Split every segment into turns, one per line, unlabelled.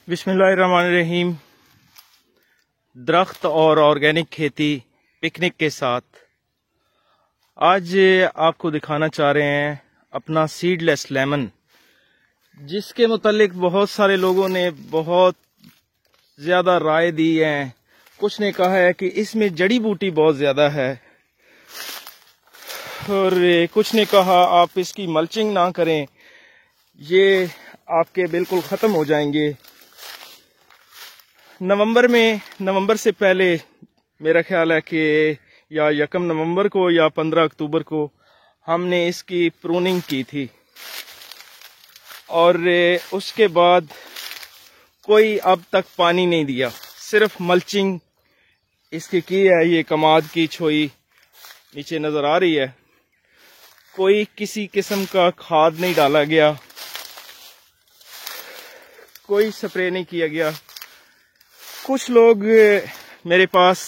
बिस्मिल्लाहिर्रहमानिर्रहीम। दरख्त और ऑर्गेनिक खेती पिकनिक के साथ आज आपको दिखाना चाह रहे हैं अपना सीडलेस लेमन, जिसके मुतालिक बहुत सारे लोगों ने बहुत ज़्यादा राय दी है। कुछ ने कहा है कि इसमें जड़ी बूटी बहुत ज़्यादा है और कुछ ने कहा आप इसकी मल्चिंग ना करें, ये आपके बिल्कुल ख़त्म हो जाएंगे। नवंबर से पहले मेरा ख्याल है कि या 1 नवंबर को या 15 अक्टूबर को हमने इसकी प्रूनिंग की थी और उसके बाद कोई अब तक पानी नहीं दिया, सिर्फ मल्चिंग इसकी की है। ये कमाद की छोई नीचे नज़र आ रही है। कोई किसी किस्म का खाद नहीं डाला गया, कोई स्प्रे नहीं किया गया। कुछ लोग मेरे पास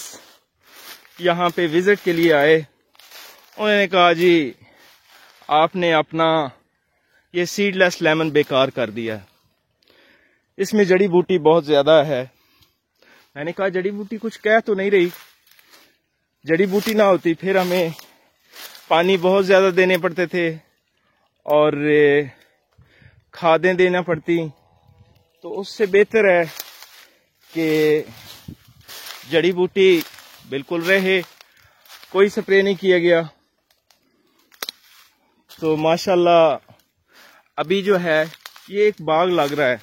यहाँ पे विज़िट के लिए आए, उन्होंने कहा जी आपने अपना ये सीडलेस लेमन बेकार कर दिया, इसमें जड़ी बूटी बहुत ज़्यादा है। मैंने कहा जड़ी बूटी कुछ कह तो नहीं रही, जड़ी बूटी ना होती फिर हमें पानी बहुत ज़्यादा देने पड़ते थे और खादें देना पड़ती, तो उससे बेहतर है कि जड़ी बूटी बिल्कुल रहे, कोई स्प्रे नहीं किया गया। तो माशाल्लाह अभी जो है ये एक बाग लग रहा है।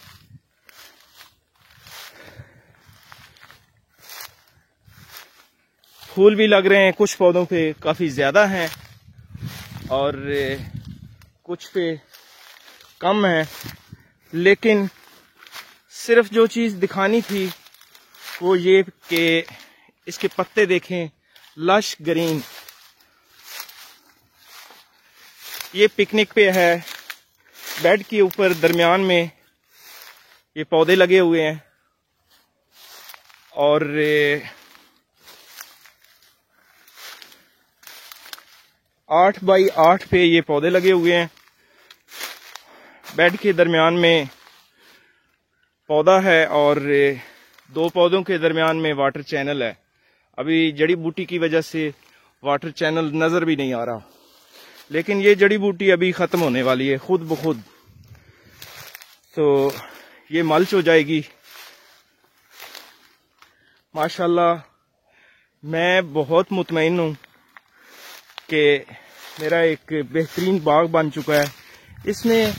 फूल भी लग रहे हैं, कुछ पौधों पे काफ़ी ज़्यादा हैं और कुछ पे कम है, लेकिन सिर्फ जो चीज़ दिखानी थी वो ये कि इसके पत्ते देखें लश ग्रीन। ये पिकनिक पे है, बेड के ऊपर दरमियान में ये पौधे लगे हुए हैं और 8 बाई 8 पे ये पौधे लगे हुए हैं। बेड के दरमियान में पौधा है और 2 पौधों के दरमियान में वाटर चैनल है। अभी जड़ी बूटी की वजह से वाटर चैनल नज़र भी नहीं आ रहा, लेकिन ये जड़ी बूटी अभी ख़त्म होने वाली है खुद ब खुद, तो ये मल्च हो जाएगी। माशाल्लाह मैं बहुत मुतमईन हूँ कि मेरा एक बेहतरीन बाग बन चुका है। इसमें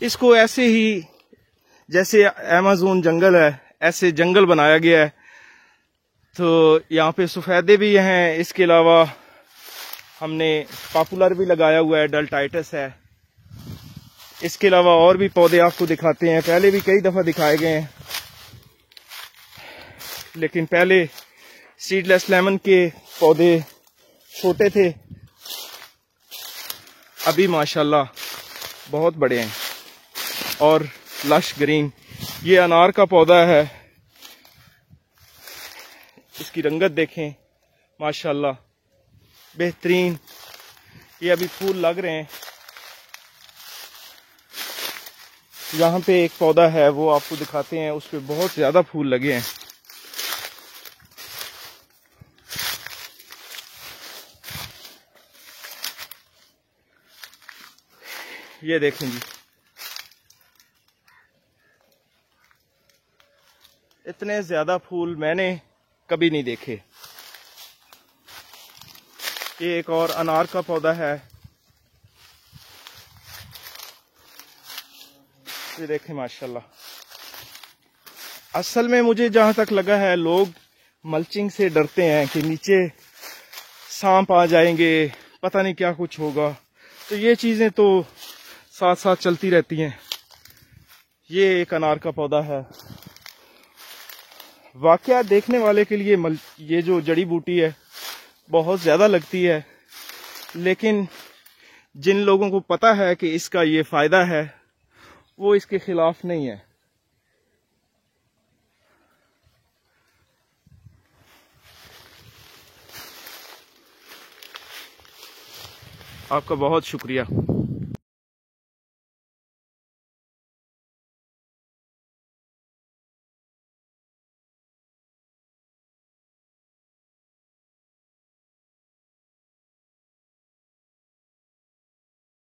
इसको ऐसे ही जैसे अमेज़न जंगल है ऐसे जंगल बनाया गया है। तो यहाँ पे सफ़ेदे भी हैं, इसके अलावा हमने पॉपुलर भी लगाया हुआ है, डलटाइटस है। इसके अलावा और भी पौधे आपको दिखाते हैं, पहले भी कई दफ़ा दिखाए गए हैं, लेकिन पहले सीडलेस लेमन के पौधे छोटे थे, अभी माशाल्लाह बहुत बड़े हैं और लश ग्रीन। ये अनार का पौधा है, इसकी रंगत देखें माशाल्लाह बेहतरीन। ये अभी फूल लग रहे हैं। यहाँ पे एक पौधा है वो आपको दिखाते हैं, उस पे बहुत ज़्यादा फूल लगे हैं। ये देखें जी, इतने ज़्यादा फूल मैंने कभी नहीं देखे। ये एक और अनार का पौधा है, ये देखें माशाल्लाह। असल में मुझे जहाँ तक लगा है लोग मल्चिंग से डरते हैं कि नीचे सांप आ जाएंगे, पता नहीं क्या कुछ होगा, तो ये चीज़ें तो साथ साथ चलती रहती हैं। ये एक अनार का पौधा है। वाकया देखने वाले के लिए ये जो जड़ी बूटी है बहुत ज़्यादा लगती है, लेकिन जिन लोगों को पता है कि इसका ये फ़ायदा है वो इसके खिलाफ नहीं है। आपका बहुत शुक्रिया।